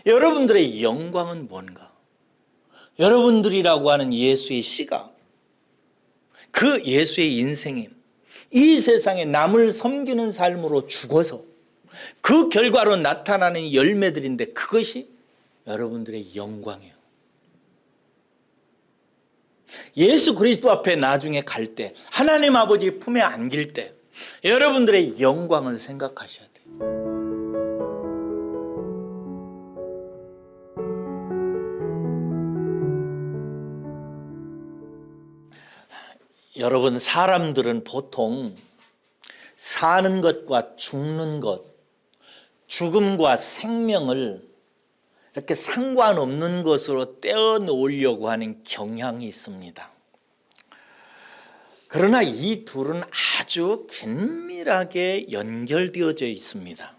여러분들의 영광은 뭔가? 여러분들이라고 하는 예수의 씨가, 그 예수의 인생이 이 세상에 남을 섬기는 삶으로 죽어서 그 결과로 나타나는 열매들인데, 그것이 여러분들의 영광이에요. 예수 그리스도 앞에 나중에 갈 때, 하나님 아버지 품에 안길 때 여러분들의 영광을 생각하셔야 돼요. 여러분, 사람들은 보통 사는 것과 죽는 것, 죽음과 생명을 이렇게 상관없는 것으로 떼어놓으려고 하는 경향이 있습니다. 그러나 이 둘은 아주 긴밀하게 연결되어져 있습니다.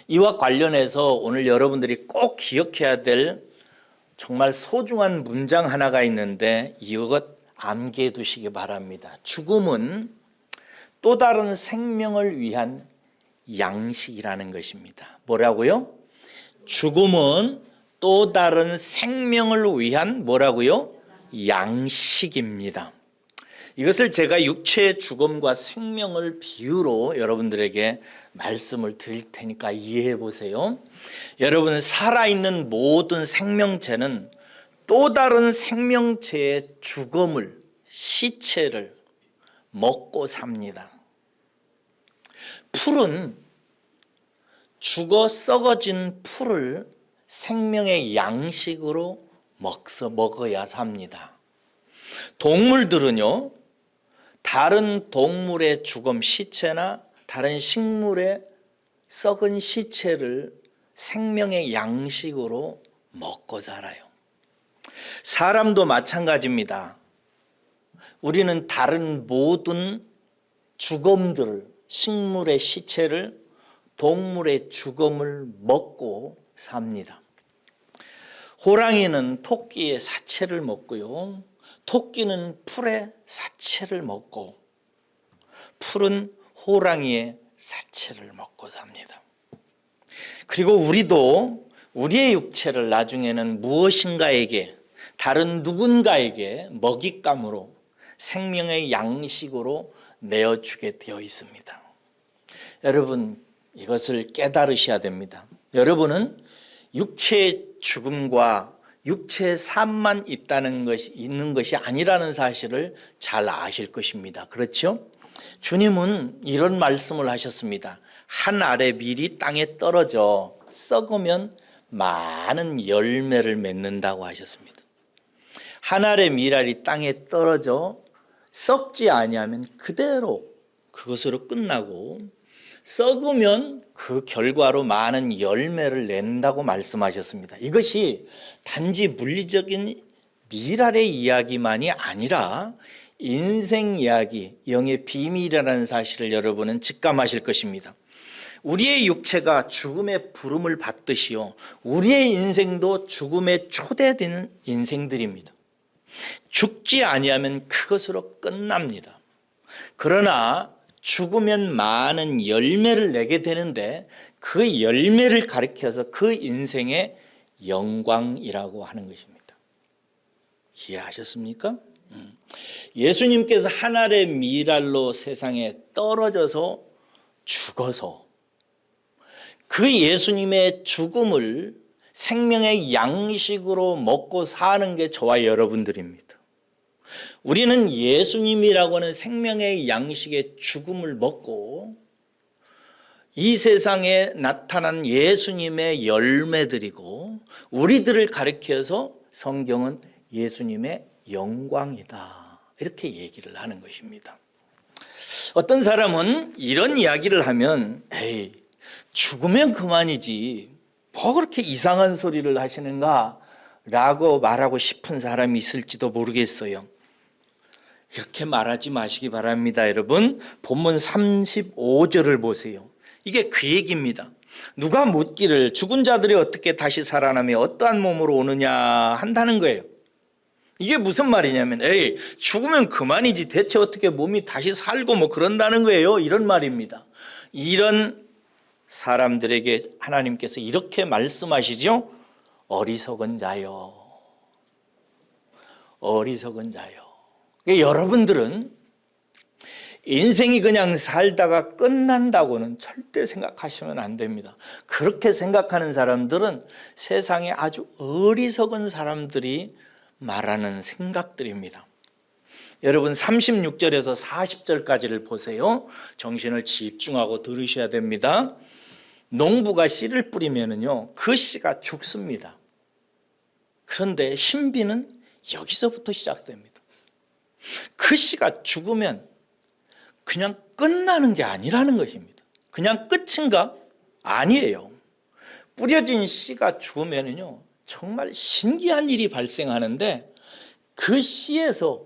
이와 관련해서 오늘 여러분들이 꼭 기억해야 될 정말 소중한 문장 하나가 있는데, 이것 암기해 두시기 바랍니다. 죽음은 또 다른 생명을 위한 양식이라는 것입니다. 뭐라고요? 죽음은 또 다른 생명을 위한 뭐라고요? 양식입니다. 이것을 제가 육체의 죽음과 생명을 비유로 여러분들에게 말씀을 드릴 테니까 이해해 보세요. 여러분, 살아있는 모든 생명체는 또 다른 생명체의 죽음을, 시체를 먹고 삽니다. 풀은 죽어 썩어진 풀을 생명의 양식으로 먹어야 삽니다. 동물들은요, 다른 동물의 죽음, 시체나 다른 식물의 썩은 시체를 생명의 양식으로 먹고 살아요. 사람도 마찬가지입니다. 우리는 다른 모든 죽음들을, 식물의 시체를, 동물의 죽음을 먹고 삽니다. 호랑이는 토끼의 사체를 먹고요, 토끼는 풀의 사체를 먹고, 풀은 호랑이의 사체를 먹고 삽니다. 그리고 우리도 우리의 육체를 나중에는 무엇인가에게, 다른 누군가에게 먹잇감으로, 생명의 양식으로 내어주게 되어 있습니다. 여러분, 이것을 깨달으셔야 됩니다. 여러분은 육체의 죽음과 육체의 삶만 있는 것이 아니라는 사실을 잘 아실 것입니다. 그렇죠? 주님은 이런 말씀을 하셨습니다. 한 알의 밀이 땅에 떨어져 썩으면 많은 열매를 맺는다고 하셨습니다. 한 알의 밀알이 땅에 떨어져 썩지 아니하면 그대로 그것으로 끝나고, 썩으면 그 결과로 많은 열매를 낸다고 말씀하셨습니다. 이것이 단지 물리적인 밀알의 이야기만이 아니라 인생 이야기, 영의 비밀이라는 사실을 여러분은 직감하실 것입니다. 우리의 육체가 죽음의 부름을 받듯이요, 우리의 인생도 죽음에 초대되는 인생들입니다. 죽지 아니하면 그것으로 끝납니다. 그러나 죽으면 많은 열매를 내게 되는데, 그 열매를 가리켜서 그 인생의 영광이라고 하는 것입니다. 이해하셨습니까? 예수님께서 한 알의 밀알로 세상에 떨어져서 죽어서 그 예수님의 죽음을 생명의 양식으로 먹고 사는 게 저와 여러분들입니다. 우리는 예수님이라고 하는 생명의 양식의 죽음을 먹고 이 세상에 나타난 예수님의 열매들이고, 우리들을 가리켜서 성경은 예수님의 영광이다, 이렇게 얘기를 하는 것입니다. 어떤 사람은 이런 이야기를 하면, 에이, 죽으면 그만이지 뭐 그렇게 이상한 소리를 하시는가 라고 말하고 싶은 사람이 있을지도 모르겠어요. 이렇게 말하지 마시기 바랍니다. 여러분, 본문 35절을 보세요. 이게 그 얘기입니다. 누가 묻기를 죽은 자들이 어떻게 다시 살아나며 어떠한 몸으로 오느냐 한다는 거예요. 이게 무슨 말이냐면, 에이, 죽으면 그만이지 대체 어떻게 몸이 다시 살고 뭐 그런다는 거예요, 이런 말입니다. 이런 사람들에게 하나님께서 이렇게 말씀하시죠. 어리석은 자요. 어리석은 자요. 여러분들은 인생이 그냥 살다가 끝난다고는 절대 생각하시면 안 됩니다. 그렇게 생각하는 사람들은 세상에 아주 어리석은 사람들이 말하는 생각들입니다. 여러분 36절에서 40절까지를 보세요. 정신을 집중하고 들으셔야 됩니다. 농부가 씨를 뿌리면은요, 그 씨가 죽습니다. 그런데 신비는 여기서부터 시작됩니다. 그 씨가 죽으면 그냥 끝나는 게 아니라는 것입니다. 그냥 끝인가? 아니에요. 뿌려진 씨가 죽으면은요, 정말 신기한 일이 발생하는데 그 씨에서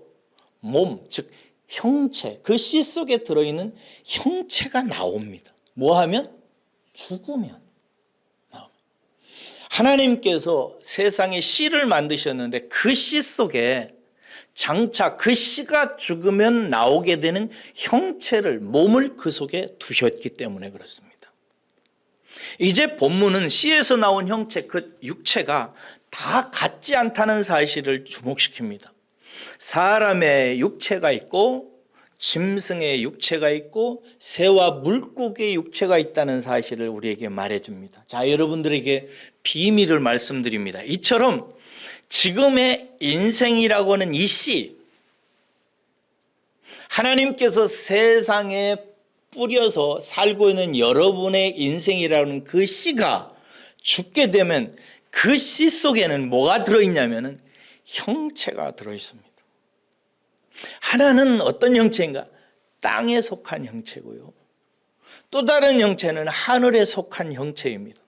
몸, 즉 형체, 그 씨 속에 들어있는 형체가 나옵니다. 뭐 하면? 죽으면 나옵니다. 하나님께서 세상에 씨를 만드셨는데 그 씨 속에 장차 그 씨가 죽으면 나오게 되는 형체를, 몸을 그 속에 두셨기 때문에 그렇습니다. 이제 본문은 씨에서 나온 형체, 그 육체가 다 같지 않다는 사실을 주목시킵니다. 사람의 육체가 있고 짐승의 육체가 있고 새와 물고기의 육체가 있다는 사실을 우리에게 말해줍니다. 자, 여러분들에게 비밀을 말씀드립니다. 이처럼 지금의 인생이라고 하는 이 씨, 하나님께서 세상에 뿌려서 살고 있는 여러분의 인생이라는 그 씨가 죽게 되면 그 씨 속에는 뭐가 들어있냐면 형체가 들어있습니다. 하나는 어떤 형체인가? 땅에 속한 형체고요. 또 다른 형체는 하늘에 속한 형체입니다.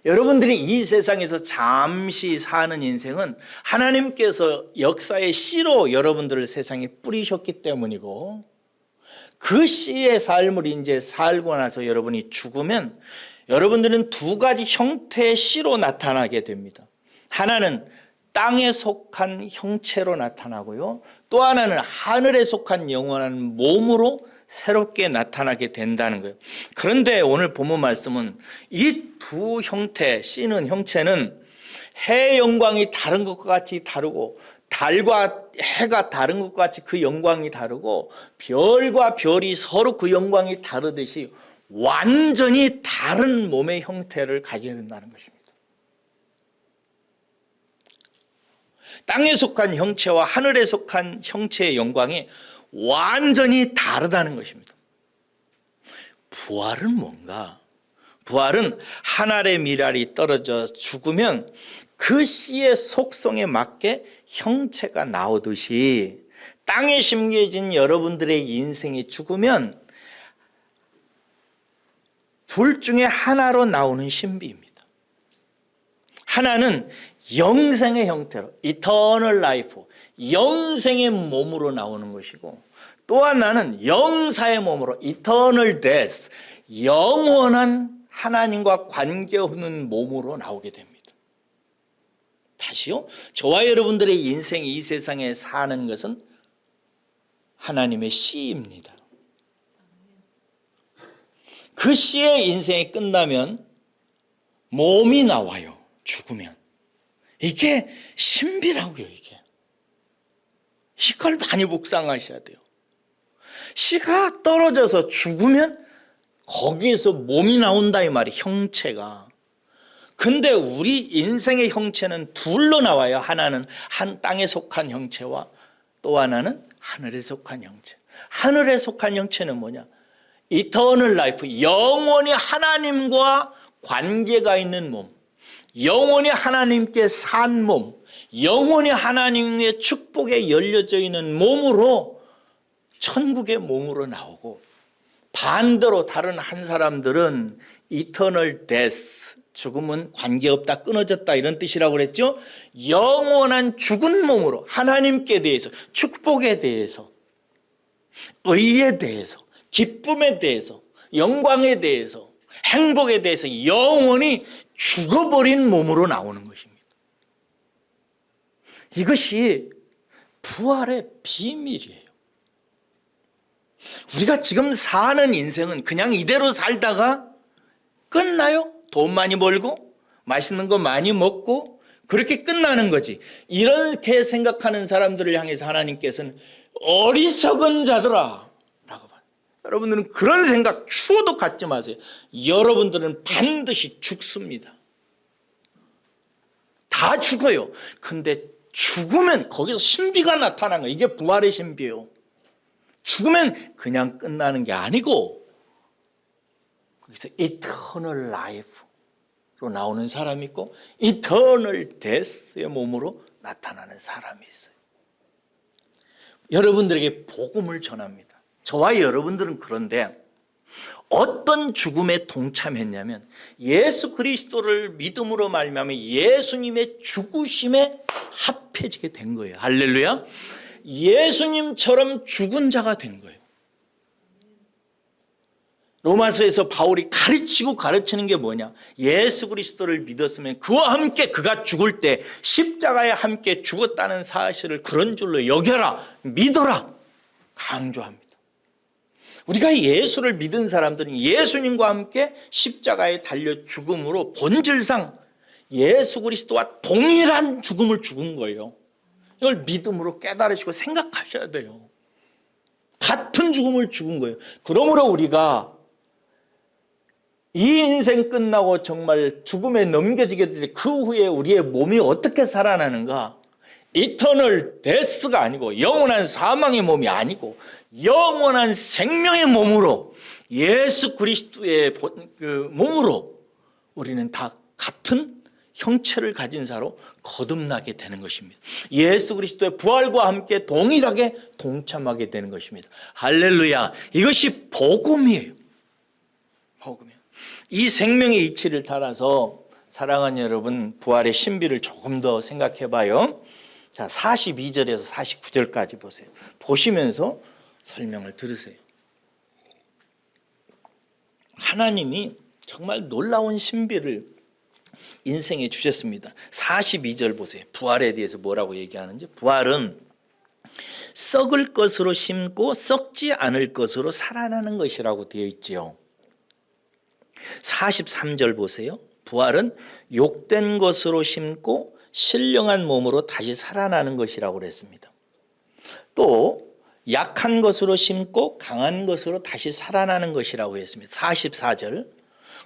여러분들이 이 세상에서 잠시 사는 인생은 하나님께서 역사의 씨로 여러분들을 세상에 뿌리셨기 때문이고, 그 씨의 삶을 이제 살고 나서 여러분이 죽으면 여러분들은 두 가지 형태의 씨로 나타나게 됩니다. 하나는 땅에 속한 형체로 나타나고요, 또 하나는 하늘에 속한 영원한 몸으로 새롭게 나타나게 된다는 거예요. 그런데 오늘 본문 말씀은 이 두 형태, 씨는 형체는 해의 영광이 다른 것과 같이 다르고, 달과 해가 다른 것과 같이 그 영광이 다르고, 별과 별이 서로 그 영광이 다르듯이 완전히 다른 몸의 형태를 가지게 된다는 것입니다. 땅에 속한 형체와 하늘에 속한 형체의 영광이 완전히 다르다는 것입니다. 부활은 뭔가? 부활은 한 알의 밀알이 떨어져 죽으면 그 씨의 속성에 맞게 형체가 나오듯이 땅에 심겨진 여러분들의 인생이 죽으면 둘 중에 하나로 나오는 신비입니다. 하나는 영생의 형태로, 이터널 라이프, 영생의 몸으로 나오는 것이고, 또 하나는 영사의 몸으로, 이터널 데스, 영원한 하나님과 관계없는 몸으로 나오게 됩니다. 다시요, 저와 여러분들의 인생이 이 세상에 사는 것은 하나님의 씨입니다. 그 씨의 인생이 끝나면 몸이 나와요. 죽으면. 이게 신비라고요. 이걸 많이 묵상하셔야 돼요. 씨가 떨어져서 죽으면 거기에서 몸이 나온다 이 말이에요. 형체가. 근데 우리 인생의 형체는 둘로 나와요. 하나는 한 땅에 속한 형체와 또 하나는 하늘에 속한 형체. 하늘에 속한 형체는 뭐냐? 이터널 라이프, 영원히 하나님과 관계가 있는 몸, 영원히 하나님께 산 몸, 영원히 하나님의 축복에 열려져 있는 몸으로, 천국의 몸으로 나오고, 반대로 다른 한 사람들은 이터널 데스, 죽음은 관계없다, 끊어졌다 이런 뜻이라고 그랬죠. 영원한 죽은 몸으로 하나님께 대해서, 축복에 대해서, 의에 대해서, 기쁨에 대해서, 영광에 대해서, 행복에 대해서 영원히 죽어버린 몸으로 나오는 것입니다. 이것이 부활의 비밀이에요. 우리가 지금 사는 인생은 그냥 이대로 살다가 끝나요? 돈 많이 벌고 맛있는 거 많이 먹고 그렇게 끝나는 거지. 이렇게 생각하는 사람들을 향해서 하나님께서는 어리석은 자들아 라고 말해요. 여러분들은 그런 생각 추호도 갖지 마세요. 여러분들은 반드시 죽습니다. 다 죽어요. 근데 죽으면 거기서 신비가 나타나는 거예요. 이게 부활의 신비예요. 죽으면 그냥 끝나는 게 아니고 거기서 eternal life로 나오는 사람이 있고 eternal death의 몸으로 나타나는 사람이 있어요. 여러분들에게 복음을 전합니다. 저와 여러분들은 그런데 어떤 죽음에 동참했냐면 예수 그리스도를 믿음으로 말미암아 예수님의 죽으심에 합해지게 된 거예요. 할렐루야. 예수님처럼 죽은 자가 된 거예요. 로마서에서 바울이 가르치는 게 뭐냐? 예수 그리스도를 믿었으면 그와 함께 그가 죽을 때 십자가에 함께 죽었다는 사실을 그런 줄로 여겨라, 믿어라 강조합니다. 우리가 예수를 믿은 사람들은 예수님과 함께 십자가에 달려 죽음으로 본질상 예수 그리스도와 동일한 죽음을 죽은 거예요. 이걸 믿음으로 깨달으시고 생각하셔야 돼요. 같은 죽음을 죽은 거예요. 그러므로 우리가 이 인생 끝나고 정말 죽음에 넘겨지게 될 때 그 후에 우리의 몸이 어떻게 살아나는가? 이터널 데스가 아니고 영원한 사망의 몸이 아니고 영원한 생명의 몸으로 예수 그리스도의 몸으로 우리는 다 같은 형체를 가진 자로 거듭나게 되는 것입니다. 예수 그리스도의 부활과 함께 동일하게 동참하게 되는 것입니다. 할렐루야. 이것이 복음이에요. 복음이에요. 이 생명의 이치를 따라서 사랑하는 여러분, 부활의 신비를 조금 더 생각해 봐요. 자, 42절에서 49절까지 보세요. 보시면서 설명을 들으세요. 하나님이 정말 놀라운 신비를 인생에 주셨습니다. 42절 보세요. 부활에 대해서 뭐라고 얘기하는지. 부활은 썩을 것으로 심고 썩지 않을 것으로 살아나는 것이라고 되어 있지요. 43절 보세요. 부활은 욕된 것으로 심고 신령한 몸으로 다시 살아나는 것이라고 그랬습니다. 또 약한 것으로 심고 강한 것으로 다시 살아나는 것이라고 했습니다. 44절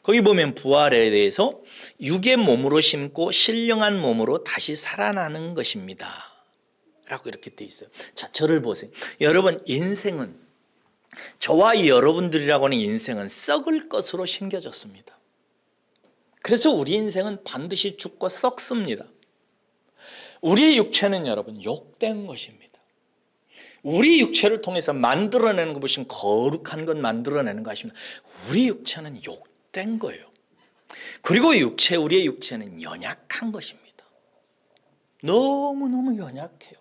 거기 보면 부활에 대해서 육의 몸으로 심고 신령한 몸으로 다시 살아나는 것입니다 라고 이렇게 돼 있어요. 자, 저를 보세요. 여러분, 인생은, 저와 여러분들이라고 하는 인생은 썩을 것으로 심겨졌습니다. 그래서 우리 인생은 반드시 죽고 썩습니다. 우리의 육체는 여러분 욕된 것입니다. 우리 육체를 통해서 만들어내는 것 보시면 거룩한 것 만들어내는 것입니다. 우리 육체는 욕된 거예요. 그리고 우리의 육체는 연약한 것입니다. 너무너무 연약해요.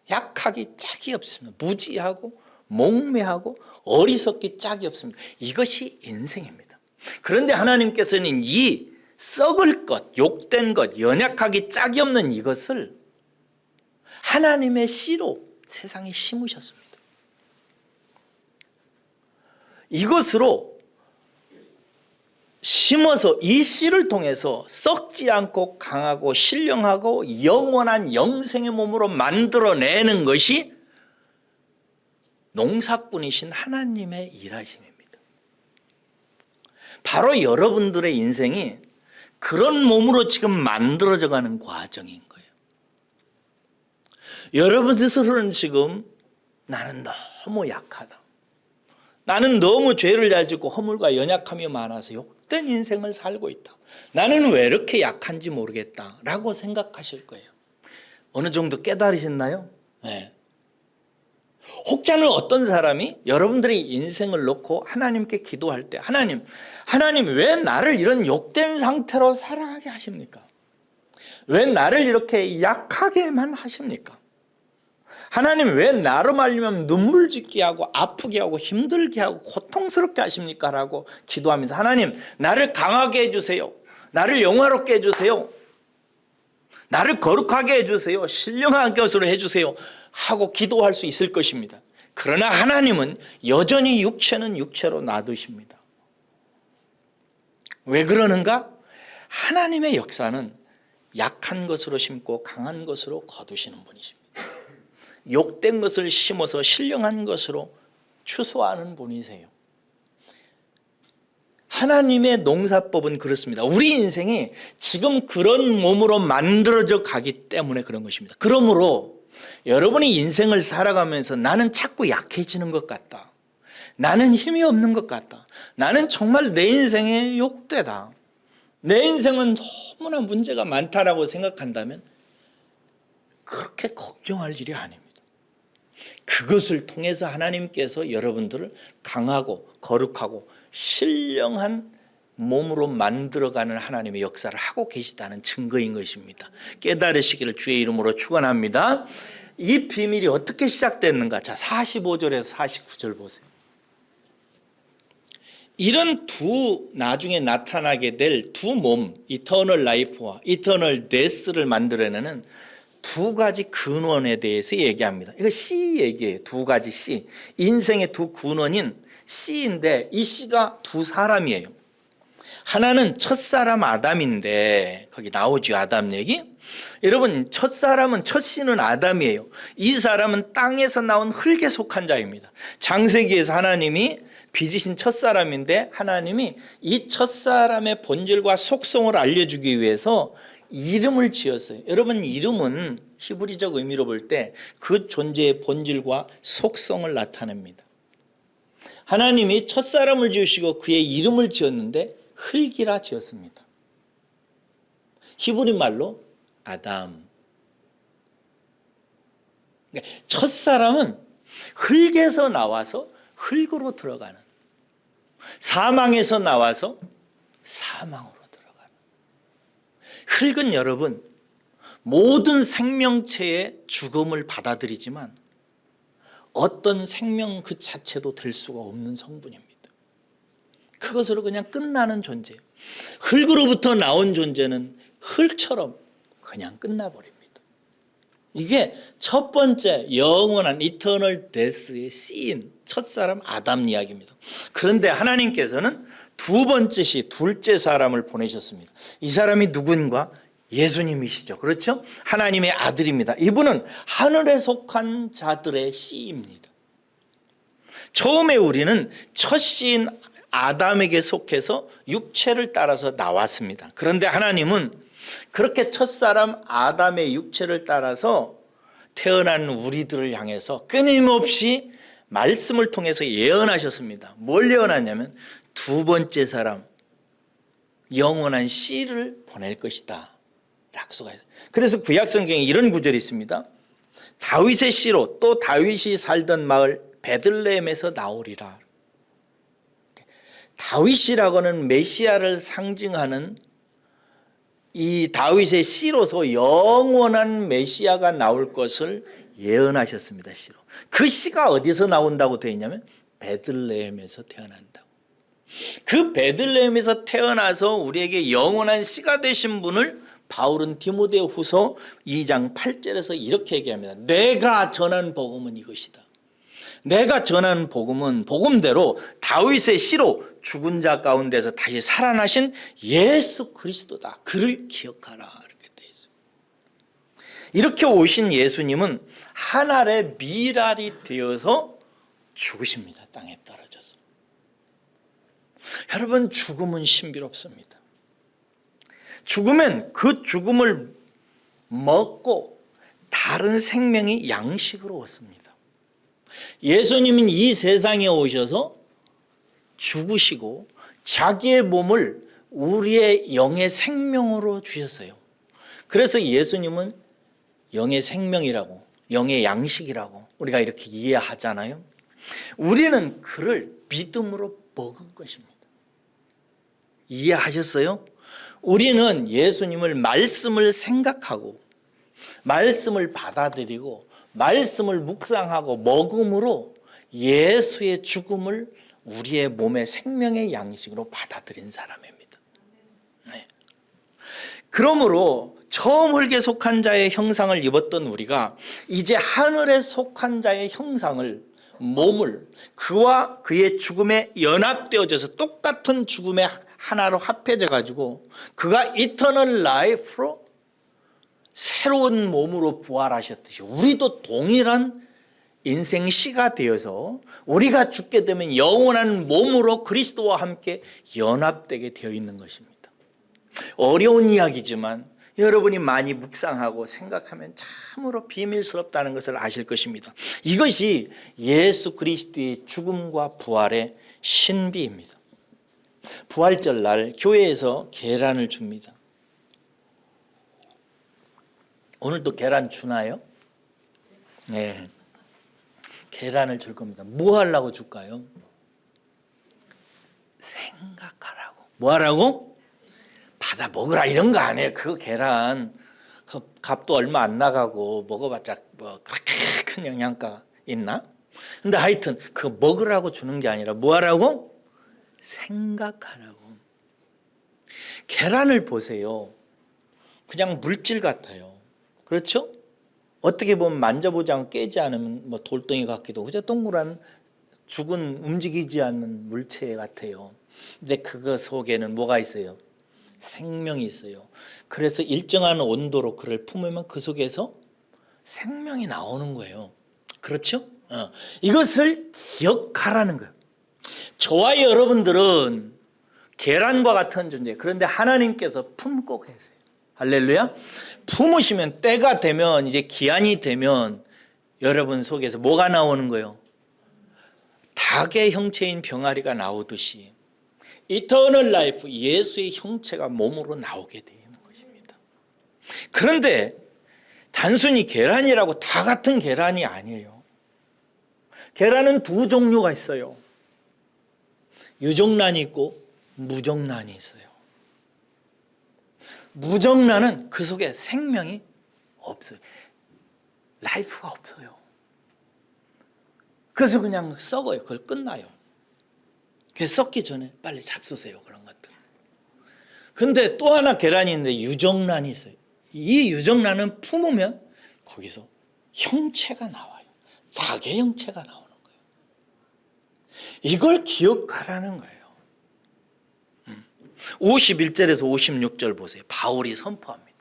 약하기 짝이 없습니다. 무지하고 목매하고 어리석기 짝이 없습니다. 이것이 인생입니다. 그런데 하나님께서는 이 썩을 것, 욕된 것, 연약하기 짝이 없는 이것을 하나님의 씨로 세상에 심으셨습니다. 이것으로 심어서 이 씨를 통해서 썩지 않고 강하고 신령하고 영원한 영생의 몸으로 만들어내는 것이 농사꾼이신 하나님의 일하심입니다. 바로 여러분들의 인생이 그런 몸으로 지금 만들어져 가는 과정인 거예요. 여러분 스스로는 지금 나는 너무 약하다. 나는 너무 죄를 잘 짓고 허물과 연약함이 많아서 욕된 인생을 살고 있다. 나는 왜 이렇게 약한지 모르겠다 라고 생각하실 거예요. 어느 정도 깨달으셨나요? 네. 혹자는 어떤 사람이 여러분들의 인생을 놓고 하나님께 기도할 때 하나님 왜 나를 이런 욕된 상태로 살아가게 하십니까? 왜 나를 이렇게 약하게만 하십니까? 하나님 왜 나로 말미암아 눈물 짓게 하고 아프게 하고 힘들게 하고 고통스럽게 하십니까? 라고 기도하면서 하나님 나를 강하게 해주세요. 나를 영화롭게 해주세요. 나를 거룩하게 해주세요. 신령한 것으로 해주세요. 하고 기도할 수 있을 것입니다. 그러나 하나님은 여전히 육체는 육체로 놔두십니다. 왜 그러는가? 하나님의 역사는 약한 것으로 심고 강한 것으로 거두시는 분이십니다. 욕된 것을 심어서 신령한 것으로 추수하는 분이세요. 하나님의 농사법은 그렇습니다. 우리 인생이 지금 그런 몸으로 만들어져 가기 때문에 그런 것입니다. 그러므로 여러분이 인생을 살아가면서 나는 자꾸 약해지는 것 같다, 나는 힘이 없는 것 같다, 나는 정말 내 인생의 욕되다, 내 인생은 너무나 문제가 많다라고 생각한다면 그렇게 걱정할 일이 아닙니다. 그것을 통해서 하나님께서 여러분들을 강하고 거룩하고 신령한 몸으로 만들어가는 하나님의 역사를 하고 계시다는 증거인 것입니다. 깨달으시기를 주의 이름으로 축원합니다. 이 비밀이 어떻게 시작됐는가? 자, 45절에서 49절 보세요. 이런 나중에 나타나게 될 두 몸, 이터널 라이프와 이터널 데스를 만들어내는 두 가지 근원에 대해서 얘기합니다. 이거 C 얘기예요. 두 가지 C. 인생의 두 근원인 C인데 이 C가 두 사람이에요. 하나는 첫사람 아담인데, 거기 나오죠, 아담 얘기. 여러분, 첫사람은, 첫 C는 아담이에요. 이 사람은 땅에서 나온 흙에 속한 자입니다. 창세기에서 하나님이 빚으신 첫사람인데 하나님이 이 첫사람의 본질과 속성을 알려주기 위해서 이름을 지었어요. 여러분, 이름은 히브리적 의미로 볼 때 그 존재의 본질과 속성을 나타냅니다. 하나님이 첫사람을 지으시고 그의 이름을 지었는데 흙이라 지었습니다. 히브리 말로 아담. 첫사람은 흙에서 나와서 흙으로 들어가는, 사망에서 나와서 사망으로 들어가는. 흙은 여러분 모든 생명체의 죽음을 받아들이지만 어떤 생명 그 자체도 될 수가 없는 성분입니다. 그것으로 그냥 끝나는 존재예요. 흙으로부터 나온 존재는 흙처럼 그냥 끝나버립니다. 이게 첫 번째 영원한 이터널 데스의 C인 첫사람 아담 이야기입니다. 그런데 하나님께서는 두 번째 시, 둘째 사람을 보내셨습니다. 이 사람이 누군가? 예수님이시죠. 그렇죠? 하나님의 아들입니다. 이분은 하늘에 속한 자들의 C입니다. 처음에 우리는 첫 C인 아담에게 속해서 육체를 따라서 나왔습니다. 그런데 하나님은 그렇게 첫사람 아담의 육체를 따라서 태어난 우리들을 향해서 끊임없이 말씀을 통해서 예언하셨습니다. 뭘 예언하냐면 두 번째 사람, 영원한 씨를 보낼 것이다 약속하셨어요. 그래서 구약성경에 이런 구절이 있습니다. 다윗의 씨로, 또 다윗이 살던 마을 베들레헴에서 나오리라. 다윗이라고는 메시아를 상징하는 이 다윗의 씨로서 영원한 메시아가 나올 것을 예언하셨습니다. 씨로. 그 씨가 어디서 나온다고 되어 있냐면 베들레헴에서 태어난다고. 그 베들레헴에서 태어나서 우리에게 영원한 씨가 되신 분을 바울은 디모데후서 2장 8절에서 이렇게 얘기합니다. 내가 전한 복음은 이것이다. 내가 전하는 복음은 복음대로 다윗의 씨로 죽은 자 가운데서 다시 살아나신 예수 그리스도다. 그를 기억하라. 이렇게 돼 있어요. 이렇게 오신 예수님은 한 알의 밀알이 되어서 죽으십니다. 땅에 떨어져서. 여러분, 죽음은 신비롭습니다. 죽으면 그 죽음을 먹고 다른 생명이 양식으로 얻습니다. 예수님은 이 세상에 오셔서 죽으시고 자기의 몸을 우리의 영의 생명으로 주셨어요. 그래서 예수님은 영의 생명이라고, 영의 양식이라고 우리가 이렇게 이해하잖아요. 우리는 그를 믿음으로 먹은 것입니다. 이해하셨어요? 우리는 예수님을 말씀을 생각하고 말씀을 받아들이고 말씀을 묵상하고 먹음으로 예수의 죽음을 우리의 몸의 생명의 양식으로 받아들인 사람입니다. 네. 그러므로 처음 흙에 속한 자의 형상을 입었던 우리가 이제 하늘에 속한 자의 형상을 몸을 그와 그의 죽음에 연합되어져서 똑같은 죽음의 하나로 합해져 가지고 그가 이터널 라이프로 새로운 몸으로 부활하셨듯이 우리도 동일한 인생 시가 되어서 우리가 죽게 되면 영원한 몸으로 그리스도와 함께 연합되게 되어 있는 것입니다. 어려운 이야기지만 여러분이 많이 묵상하고 생각하면 참으로 비밀스럽다는 것을 아실 것입니다. 이것이 예수 그리스도의 죽음과 부활의 신비입니다. 부활절 날 교회에서 계란을 줍니다. 오늘도 계란 주나요? 네. 계란을 줄 겁니다. 뭐 하려고 줄까요? 생각하라고. 뭐 하라고? 받아 먹으라 이런 거 아니에요. 그 계란 그 값도 얼마 안 나가고 먹어봤자 뭐 그렇게 큰 영양가 있나? 근데 하여튼 그 먹으라고 주는 게 아니라 뭐 하라고? 생각하라고. 계란을 보세요. 그냥 물질 같아요. 그렇죠? 어떻게 보면 만져보지 않고 깨지 않으면 뭐 돌덩이 같기도 그저 동그란 죽은 움직이지 않는 물체 같아요. 근데 그거 속에는 뭐가 있어요? 생명이 있어요. 그래서 일정한 온도로 그를 품으면 그 속에서 생명이 나오는 거예요. 그렇죠? 이것을 기억하라는 거예요. 저와 여러분들은 계란과 같은 존재. 그런데 하나님께서 품고 계세요. 할렐루야. 품으시면 때가 되면 이제 기한이 되면 여러분 속에서 뭐가 나오는 거예요? 닭의 형체인 병아리가 나오듯이 이터널 라이프 예수의 형체가 몸으로 나오게 되는 것입니다. 그런데 단순히 계란이라고 다 같은 계란이 아니에요. 계란은 두 종류가 있어요. 유정란이 있고 무정란이 있어요. 무정란은 그 속에 생명이 없어요. 라이프가 없어요. 그래서 그냥 썩어요. 그걸 끝나요. 그래서 썩기 전에 빨리 잡수세요. 그런 것들. 근데 또 하나 계란이 있는데 유정란이 있어요. 이 유정란은 품으면 거기서 형체가 나와요. 닭의 형체가 나오는 거예요. 이걸 기억하라는 거예요. 51절에서 56절 보세요. 바울이 선포합니다.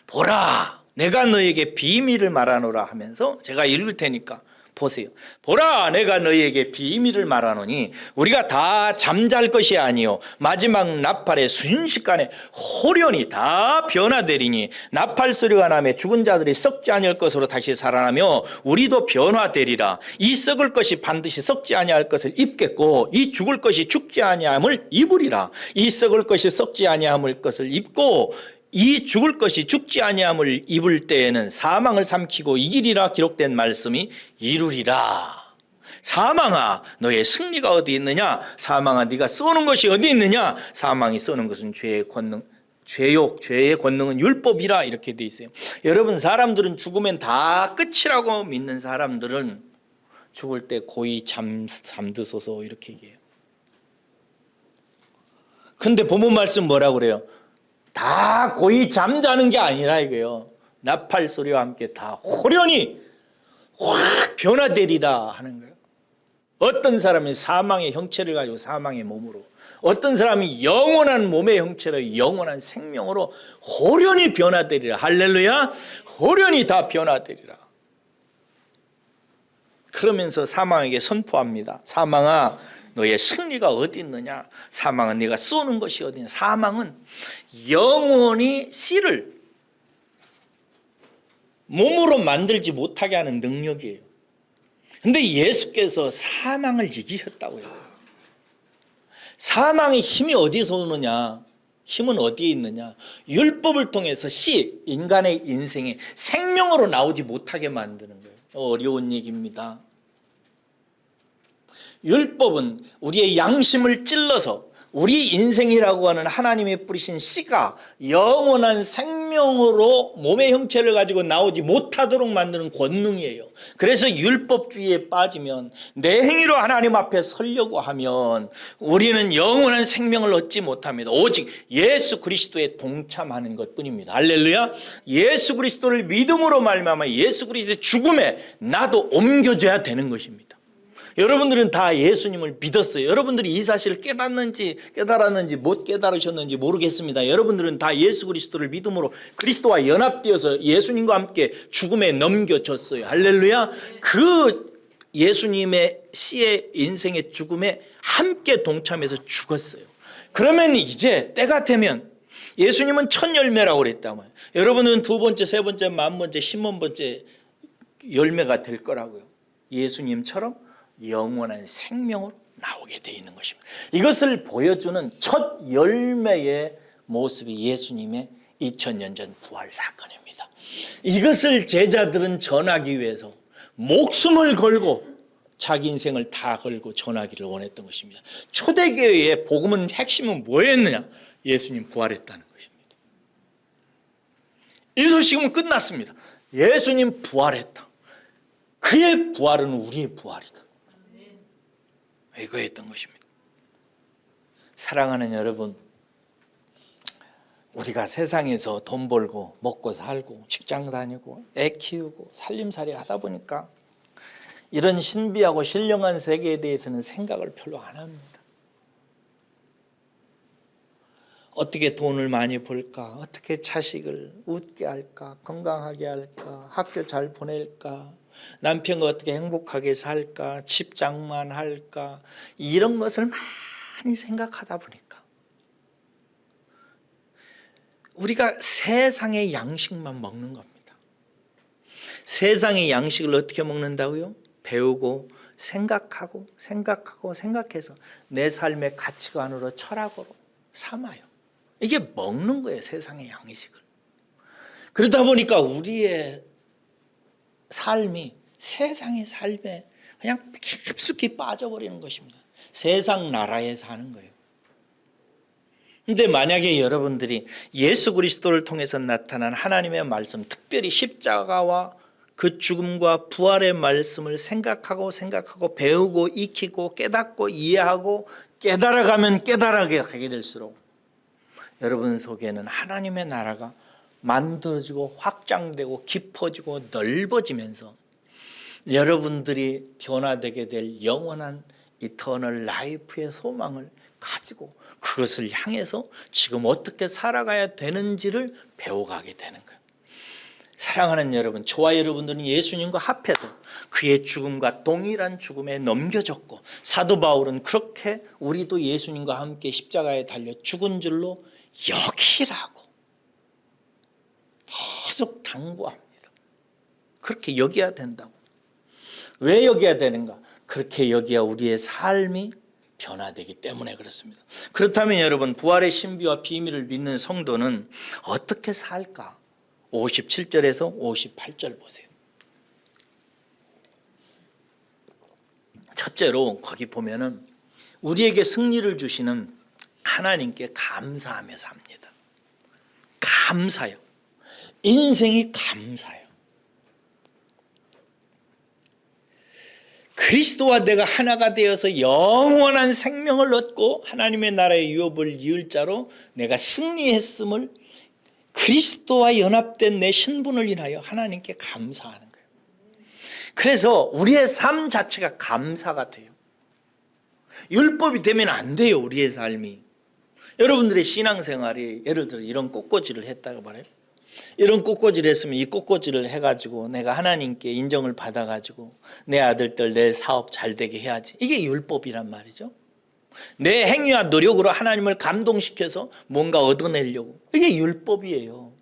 보라, 내가 너에게 비밀을 말하노라 하면서 제가 읽을 테니까 보세요. 보라, 내가 너희에게 비밀을 말하노니 우리가 다 잠잘 것이 아니요 마지막 나팔의 순식간에 호련히 다 변화되리니 나팔 소리가 나며 죽은 자들이 썩지 아니할 것으로 다시 살아나며 우리도 변화되리라. 이 썩을 것이 반드시 썩지 아니할 것을 입겠고 이 죽을 것이 죽지 아니함을 입으리라. 이 썩을 것이 썩지 아니함을 것을 입고 이 죽을 것이 죽지 아니함을 입을 때에는 사망을 삼키고 이기리라 기록된 말씀이 이루리라. 사망아, 너의 승리가 어디 있느냐? 사망아, 네가 쏘는 것이 어디 있느냐? 사망이 쏘는 것은 죄의 권능, 죄의 권능은 율법이라 이렇게 돼 있어요. 여러분, 사람들은 죽으면 다 끝이라고 믿는 사람들은 죽을 때 고이 잠드소서 이렇게 얘기해요. 근데 본문 말씀 뭐라고 그래요? 다 고이 잠자는 게 아니라 이거요. 나팔 소리와 함께 다 호련히 확 변화되리라 하는 거예요. 어떤 사람이 사망의 형체를 가지고 사망의 몸으로, 어떤 사람이 영원한 몸의 형체로 영원한 생명으로 호련히 변화되리라. 할렐루야. 호련히 다 변화되리라. 그러면서 사망에게 선포합니다. 사망아, 너의 승리가 어디 있느냐? 사망은 네가 쏘는 것이 어디 있느냐? 사망은 영원히 씨를 몸으로 만들지 못하게 하는 능력이에요. 근데 예수께서 사망을 이기셨다고요. 사망의 힘이 어디서 오느냐? 힘은 어디에 있느냐? 율법을 통해서 씨, 인간의 인생에 생명으로 나오지 못하게 만드는 거예요. 어려운 얘기입니다. 율법은 우리의 양심을 찔러서 우리 인생이라고 하는 하나님의 뿌리신 씨가 영원한 생명으로 몸의 형체를 가지고 나오지 못하도록 만드는 권능이에요. 그래서 율법주의에 빠지면 내 행위로 하나님 앞에 서려고 하면 우리는 영원한 생명을 얻지 못합니다. 오직 예수 그리스도에 동참하는 것뿐입니다. 할렐루야. 예수 그리스도를 믿음으로 말미암아 예수 그리스도의 죽음에 나도 옮겨져야 되는 것입니다. 여러분들은 다 예수님을 믿었어요. 여러분들이 이 사실을 깨달았는지 못 깨달으셨는지 모르겠습니다. 여러분들은 다 예수 그리스도를 믿음으로 그리스도와 연합되어서 예수님과 함께 죽음에 넘겨졌어요. 할렐루야. 그 예수님의 씨의 인생의 죽음에 함께 동참해서 죽었어요. 그러면 이제 때가 되면 예수님은 첫 열매라고 그랬단 말이에요. 여러분은 두 번째, 세 번째, 만 번째, 10만 번째 열매가 될 거라고요. 예수님처럼 영원한 생명으로 나오게 돼 있는 것입니다. 이것을 보여주는 첫 열매의 모습이 예수님의 2000년 전 부활 사건입니다. 이것을 제자들은 전하기 위해서 목숨을 걸고 자기 인생을 다 걸고 전하기를 원했던 것입니다. 초대교회의 복음은 핵심은 뭐였느냐? 예수님 부활했다는 것입니다. 이 소식은 끝났습니다. 예수님 부활했다. 그의 부활은 우리의 부활이다. 이거였던 것입니다. 사랑하는 여러분, 우리가 세상에서 돈 벌고 먹고 살고 직장 다니고 애 키우고 살림살이 하다 보니까 이런 신비하고 신령한 세계에 대해서는 생각을 별로 안 합니다. 어떻게 돈을 많이 벌까? 어떻게 자식을 웃게 할까? 건강하게 할까? 학교 잘 보낼까? 남편과 어떻게 행복하게 살까? 집 장만할까? 이런 것을 많이 생각하다 보니까 우리가 세상의 양식만 먹는 겁니다. 세상의 양식을 어떻게 먹는다고요? 배우고 생각해서 내 삶의 가치관으로 철학으로 삼아요. 이게 먹는 거예요. 세상의 양식을. 그러다 보니까 우리의 삶이 세상의 삶에 그냥 깊숙이 빠져버리는 것입니다. 세상 나라에 사는 거예요. 근데 만약에 여러분들이 예수 그리스도를 통해서 나타난 하나님의 말씀, 특별히 십자가와 그 죽음과 부활의 말씀을 생각하고 배우고 익히고 깨닫고 이해하고 깨달아가면 깨달아게 하게 될수록 여러분 속에는 하나님의 나라가 만들어지고 확장되고 깊어지고 넓어지면서 여러분들이 변화되게 될 영원한 이터널 라이프의 소망을 가지고 그것을 향해서 지금 어떻게 살아가야 되는지를 배워가게 되는 거예요. 사랑하는 여러분, 저와 여러분들은 예수님과 합해서 그의 죽음과 동일한 죽음에 넘겨졌고 사도 바울은 그렇게 우리도 예수님과 함께 십자가에 달려 죽은 줄로 여기라고 계속 당부합니다. 그렇게 여겨야 된다고. 왜 여겨야 되는가? 그렇게 여기야 우리의 삶이 변화되기 때문에 그렇습니다. 그렇다면 여러분, 부활의 신비와 비밀을 믿는 성도는 어떻게 살까? 57절에서 58절 보세요. 첫째로 거기 보면은 우리에게 승리를 주시는 하나님께 감사하며 삽니다. 감사요. 인생이 감사요. 그리스도와 내가 하나가 되어서 영원한 생명을 얻고 하나님의 나라의 유업을 이을 자로 내가 승리했음을 그리스도와 연합된 내 신분을 인하여 하나님께 감사하는 거예요. 그래서 우리의 삶 자체가 감사가 돼요. 율법이 되면 안 돼요. 우리의 삶이. 여러분들의 신앙생활이 예를 들어 이런 꽃꽂이를 했다고 말해요. 이런 꽃꽂이를 했으면 이 꽃꽂이를 해가지고 내가 하나님께 인정을 받아가지고 내 아들들 내 사업 잘 되게 해야지. 이게 율법이란 말이죠. 내 행위와 노력으로 하나님을 감동시켜서 뭔가 얻어내려고. 이게 율법이에요.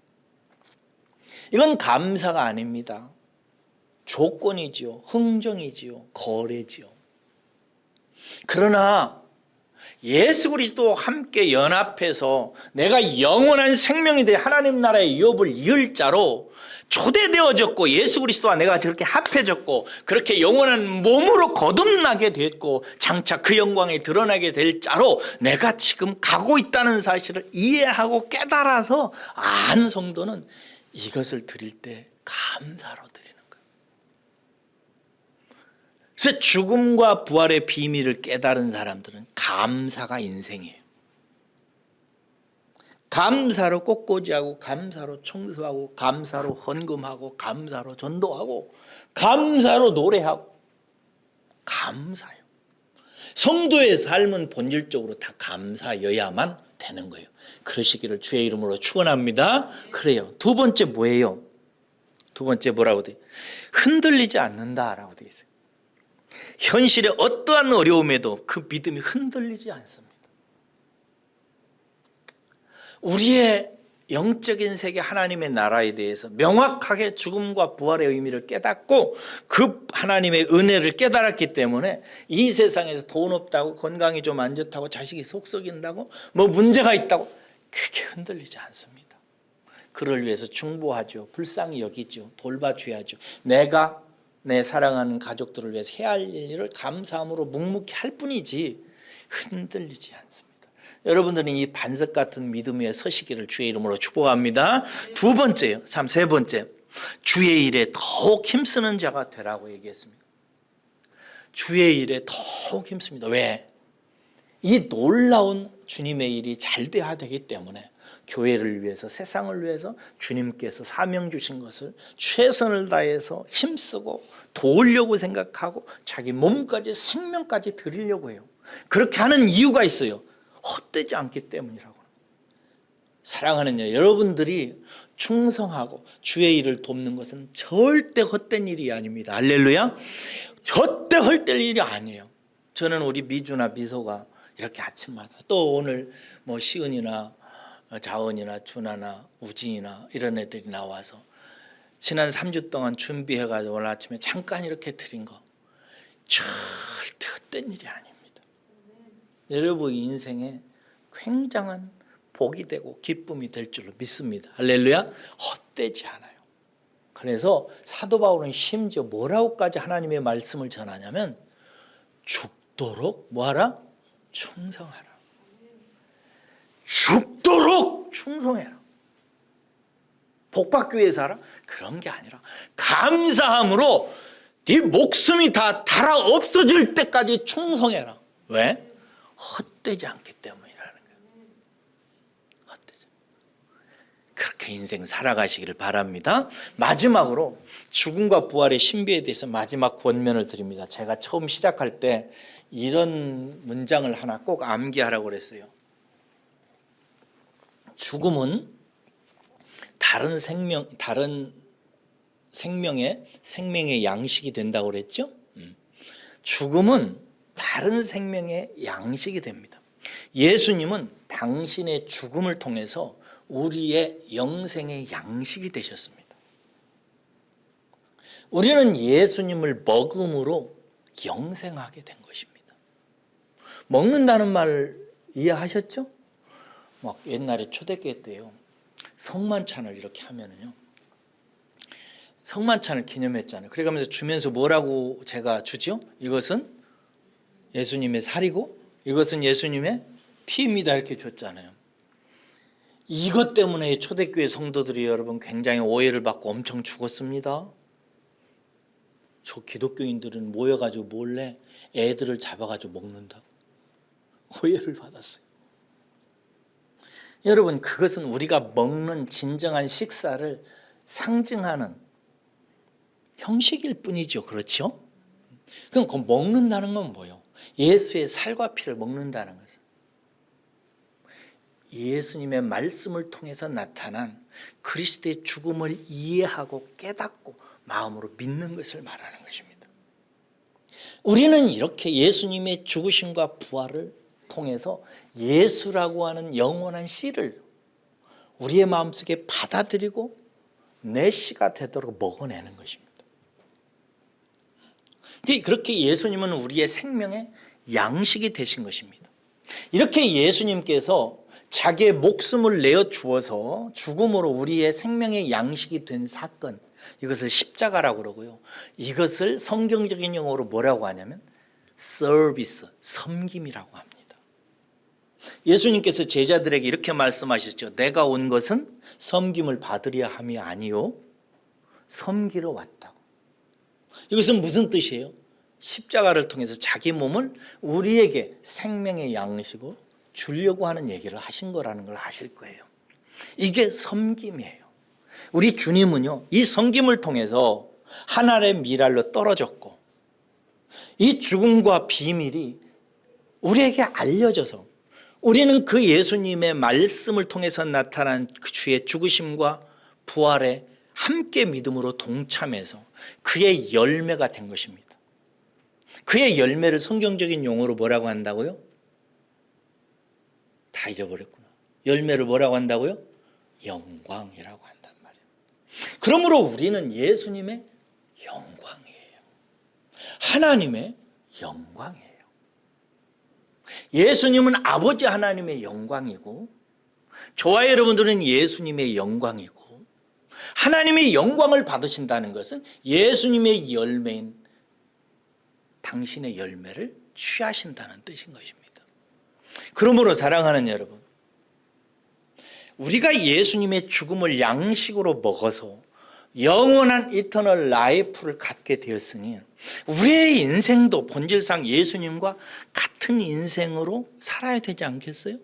이건 감사가 아닙니다. 조건이지요. 흥정이지요. 거래지요. 그러나 예수 그리스도와 함께 연합해서 내가 영원한 생명이 돼 하나님 나라의 유업을 이을 자로 초대되어졌고 예수 그리스도와 내가 저렇게 합해졌고 그렇게 영원한 몸으로 거듭나게 됐고 장차 그 영광이 드러나게 될 자로 내가 지금 가고 있다는 사실을 이해하고 깨달아서 아는 성도는 이것을 드릴 때 감사로 드리는 거예요. 그래서 죽음과 부활의 비밀을 깨달은 사람들은 감사가 인생이에요. 감사로 꽃꽂이하고 감사로 청소하고 감사로 헌금하고 감사로 전도하고 감사로 노래하고 감사요. 성도의 삶은 본질적으로 다 감사여야만 되는 거예요. 그러시기를 주의 이름으로 축원합니다. 그래요. 두 번째 뭐예요? 두 번째 뭐라고 돼? 흔들리지 않는다라고 돼 있어요. 현실의 어떠한 어려움에도 그 믿음이 흔들리지 않습니다. 우리의 영적인 세계 하나님의 나라에 대해서 명확하게 죽음과 부활의 의미를 깨닫고 그 하나님의 은혜를 깨달았기 때문에 이 세상에서 돈 없다고, 건강이 좀 안 좋다고, 자식이 속 썩인다고, 뭐 문제가 있다고 그게 흔들리지 않습니다. 그를 위해서 중보하죠. 불쌍히 여기죠. 돌봐줘야죠. 내가 내 사랑하는 가족들을 위해서 해야 할 일을 감사함으로 묵묵히 할 뿐이지 흔들리지 않습니다. 여러분들은 이 반석 같은 믿음 위에 서시기를 주의 이름으로 축복합니다. 두 번째요. 세 번째. 주의 일에 더욱 힘쓰는 자가 되라고 얘기했습니다. 주의 일에 더욱 힘씁니다. 왜? 이 놀라운 주님의 일이 잘 돼야 되기 때문에 교회를 위해서, 세상을 위해서 주님께서 사명 주신 것을 최선을 다해서 힘쓰고 도우려고 생각하고 자기 몸까지 생명까지 드리려고 해요. 그렇게 하는 이유가 있어요. 헛되지 않기 때문이라고. 사랑하는 여러분들이 충성하고 주의 일을 돕는 것은 절대 헛된 일이 아닙니다. 할렐루야. 절대 헛될 일이 아니에요. 저는 우리 미주나 미소가 이렇게 아침마다, 또 오늘 뭐 시은이나 자은이나 준하나 우진이나 이런 애들이 나와서 지난 3주 동안 준비해가지고 오늘 아침에 잠깐 이렇게 드린 거 절대 헛된 일이 아닙니다. 여러분 인생에 굉장한 복이 되고 기쁨이 될 줄로 믿습니다. 할렐루야. 헛되지 않아요. 그래서 사도 바울은 심지어 뭐라고까지 하나님의 말씀을 전하냐면 죽도록 뭐하라? 충성하라. 죽도록 충성해라. 복받기 위해서 하라? 그런 게 아니라 감사함으로 네 목숨이 다 달아 없어질 때까지 충성해라. 왜? 헛되지 않기 때문이라는 거예요. 헛되지. 그렇게 인생 살아가시기를 바랍니다. 마지막으로 죽음과 부활의 신비에 대해서 마지막 권면을 드립니다. 제가 처음 시작할 때 이런 문장을 하나 꼭 암기하라고 그랬어요. 죽음은 다른 생명의 양식이 된다고 그랬죠? 죽음은 다른 생명의 양식이 됩니다. 예수님은 당신의 죽음을 통해서 우리의 영생의 양식이 되셨습니다. 우리는 예수님을 먹음으로 영생하게 된 것입니다. 먹는다는 말 이해하셨죠? 막 옛날에 초대교회 때요, 성만찬을 이렇게 하면은요, 성만찬을 기념했잖아요. 그래가면서 주면서 뭐라고 제가 주죠? 이것은 예수님의 살이고 이것은 예수님의 피입니다. 이렇게 줬잖아요. 이것 때문에 초대교회 성도들이 여러분 굉장히 오해를 받고 엄청 죽었습니다. 저 기독교인들은 모여가지고 몰래 애들을 잡아가지고 먹는다고 오해를 받았어요. 여러분 그것은 우리가 먹는 진정한 식사를 상징하는 형식일 뿐이죠. 그렇죠? 그럼 그 먹는다는 건 뭐예요? 예수의 살과 피를 먹는다는 거죠. 예수님의 말씀을 통해서 나타난 그리스도의 죽음을 이해하고 깨닫고 마음으로 믿는 것을 말하는 것입니다. 우리는 이렇게 예수님의 죽으심과 부활을 통해서 예수라고 하는 영원한 씨를 우리의 마음속에 받아들이고 내 씨가 되도록 먹어내는 것입니다. 그렇게 예수님은 우리의 생명의 양식이 되신 것입니다. 이렇게 예수님께서 자기의 목숨을 내어 주어서 죽음으로 우리의 생명의 양식이 된 사건, 이것을 십자가라고 그러고요. 이것을 성경적인 용어로 뭐라고 하냐면 서비스, 섬김이라고 합니다. 예수님께서 제자들에게 이렇게 말씀하셨죠. 내가 온 것은 섬김을 받으려 함이 아니요 섬기러 왔다고. 이것은 무슨 뜻이에요? 십자가를 통해서 자기 몸을 우리에게 생명의 양식으로 주려고 하는 얘기를 하신 거라는 걸 아실 거예요. 이게 섬김이에요. 우리 주님은요, 이 섬김을 통해서 하늘의 미랄로 떨어졌고 이 죽음과 비밀이 우리에게 알려져서 우리는 그 예수님의 말씀을 통해서 나타난 그 주의 죽으심과 부활에 함께 믿음으로 동참해서 그의 열매가 된 것입니다. 그의 열매를 성경적인 용어로 뭐라고 한다고요? 다 잊어버렸구나. 열매를 뭐라고 한다고요? 영광이라고 한단 말이에요. 그러므로 우리는 예수님의 영광이에요. 하나님의 영광이에요. 예수님은 아버지 하나님의 영광이고, 저와 여러분들은 예수님의 영광이고, 하나님의 영광을 받으신다는 것은 예수님의 열매인 당신의 열매를 취하신다는 뜻인 것입니다. 그러므로 사랑하는 여러분, 우리가 예수님의 죽음을 양식으로 먹어서 영원한 이터널 라이프를 갖게 되었으니 우리의 인생도 본질상 예수님과 같은 인생으로 살아야 되지 않겠어요?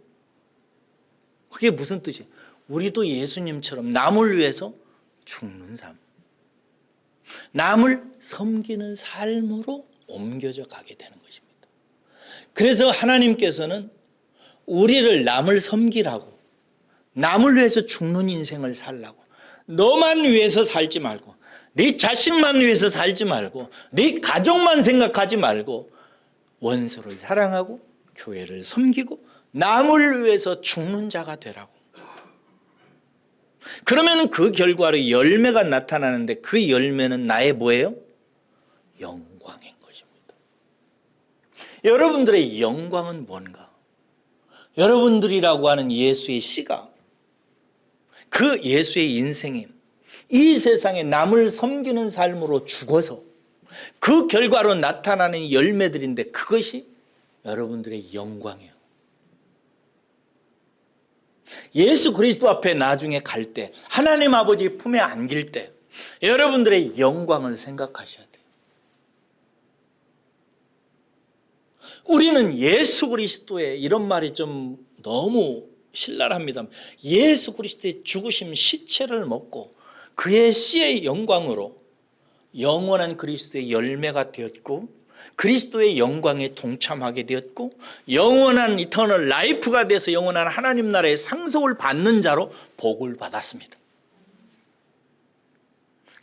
그게 무슨 뜻이에요? 우리도 예수님처럼 남을 위해서 죽는 삶, 남을 섬기는 삶으로 옮겨져 가게 되는 것입니다. 그래서 하나님께서는 우리를 남을 섬기라고, 남을 위해서 죽는 인생을 살라고, 너만 위해서 살지 말고, 네 자식만 위해서 살지 말고, 네 가족만 생각하지 말고 원수를 사랑하고 교회를 섬기고 남을 위해서 죽는 자가 되라고. 그러면 그 결과로 열매가 나타나는데 그 열매는 나의 뭐예요? 영광인 것입니다. 여러분들의 영광은 뭔가? 여러분들이라고 하는 예수의 씨가, 그 예수의 인생이 이 세상에 남을 섬기는 삶으로 죽어서 그 결과로 나타나는 열매들인데 그것이 여러분들의 영광이에요. 예수 그리스도 앞에 나중에 갈 때, 하나님 아버지 품에 안길 때 여러분들의 영광을 생각하셔야 돼요. 우리는 예수 그리스도의, 이런 말이 좀 너무 신랄합니다. 예수 그리스도의 죽으심 시체를 먹고 그의 씨의 영광으로 영원한 그리스도의 열매가 되었고, 그리스도의 영광에 동참하게 되었고, 영원한 이터널 라이프가 돼서 영원한 하나님 나라의 상속을 받는 자로 복을 받았습니다.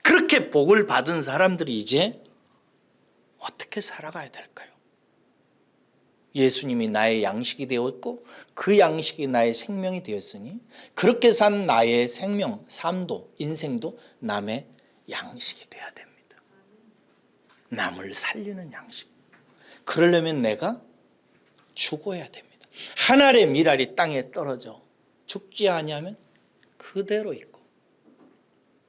그렇게 복을 받은 사람들이 이제 어떻게 살아가야 될까요? 예수님이 나의 양식이 되었고 그 양식이 나의 생명이 되었으니 그렇게 산 나의 생명, 삶도, 인생도 남의 양식이 돼야 됩니다. 남을 살리는 양식. 그러려면 내가 죽어야 됩니다. 한 알의 밀알이 땅에 떨어져 죽지 아니하면 그대로 있고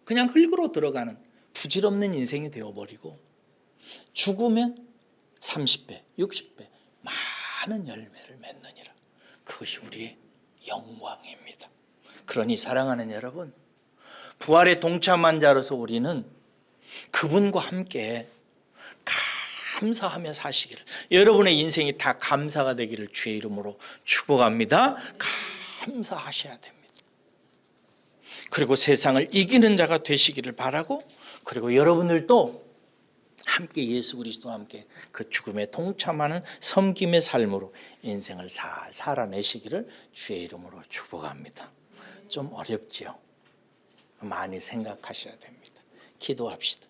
그냥 흙으로 들어가는 부질없는 인생이 되어버리고, 죽으면 30배, 60배 많은 열매를 맺느니라. 그것이 우리의 영광입니다. 그러니 사랑하는 여러분, 부활에 동참한 자로서 우리는 그분과 함께 감사하며 사시기를, 여러분의 인생이 다 감사가 되기를 주의 이름으로 축복합니다. 감사하셔야 됩니다. 그리고 세상을 이기는 자가 되시기를 바라고, 그리고 여러분들도 함께 예수 그리스도와 함께 그 죽음에 동참하는 섬김의 삶으로 인생을 잘 살아내시기를 주의 이름으로 축복합니다. 좀 어렵지요? 많이 생각하셔야 됩니다. 기도합시다.